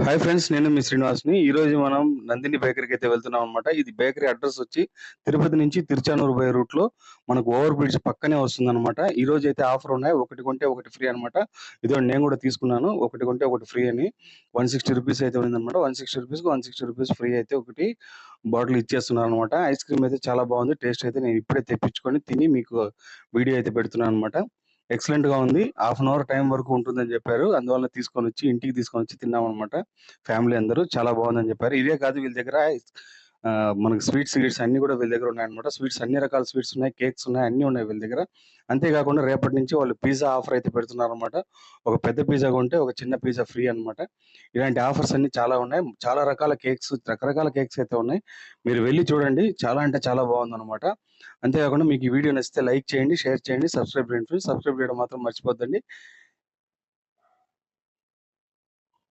Hi friends, నేను మీ శ్రీనివాస్‌ని. ఈరోజు మనం నందిని బేకరీకి అయితే వెళ్తున్నాం అనమాట. ఇది బేకరీ అడ్రెస్ వచ్చి తిరుపతి నుంచి తిరుచానూరు పోయే రూట్‌లో మనకు ఓవర్ బ్రిడ్జ్ పక్కనే వస్తుందనమాట. ఈరోజు అయితే ఆఫర్ ఉన్నాయి. ఒకటి కొంటే ఒకటి ఫ్రీ అనమాట. ఇదిగోండి, నేను కూడా తీసుకున్నాను. ఒకటి కొంటే ఒకటి ఫ్రీ అని. ₹160 అయితే ఉందనమాట. ₹160కి ₹160 ఫ్రీ అయితే ఒకటి బాటిల్ ఇచ్చేస్తున్నారనమాట. ఐస్ క్రీమ్ అయితే చాలా బాగుంది. టేస్ట్ అయితే నేను ఇప్పుడే తెప్పించుకొని తిని మీకు వీడియో అయితే పెడుతున్నాను అనమాట. ఎక్సలెంట్ గా ఉంది. హాఫ్ అన్ అవర్ టైం వరకు ఉంటుందని చెప్పారు. అందువల్ల ఇంటికి తీసుకొని వచ్చి తిన్నామన్నమాట. ఫ్యామిలీ అందరూ చాలా బాగుందని చెప్పారు. ఇదే కాదు, వీళ్ళ దగ్గర మనకి స్వీట్స్ అన్ని కూడా వీళ్ళ దగ్గర ఉన్నాయన్నమాట. స్వీట్స్ అన్ని రకాల స్వీట్స్ ఉన్నాయి, కేక్స్ ఉన్నాయి, అన్ని ఉన్నాయి వీళ్ళ దగ్గర. అంతేకాకుండా రేపటి నుంచి వాళ్ళు పిజ్జా ఆఫర్ అయితే పెడుతున్నారు అనమాట. ఒక పెద్ద పిజ్జా కొంటే ఒక చిన్న పిజ్జా ఫ్రీ అన్నమాట. ఇలాంటి ఆఫర్స్ అన్ని చాలా ఉన్నాయి. చాలా రకాల కేక్స్, రకరకాల కేక్స్ అయితే ఉన్నాయి. మీరు వెళ్ళి చూడండి. చాలా అంటే చాలా బాగుందన్నమాట. అంతేకాకుండా మీకు ఈ వీడియో నచ్చితే లైక్ చేయండి, షేర్ చేయండి, సబ్స్క్రైబ్ చేయండి. సబ్స్క్రైబ్ చేయడం మాత్రం మర్చిపోద్దండి.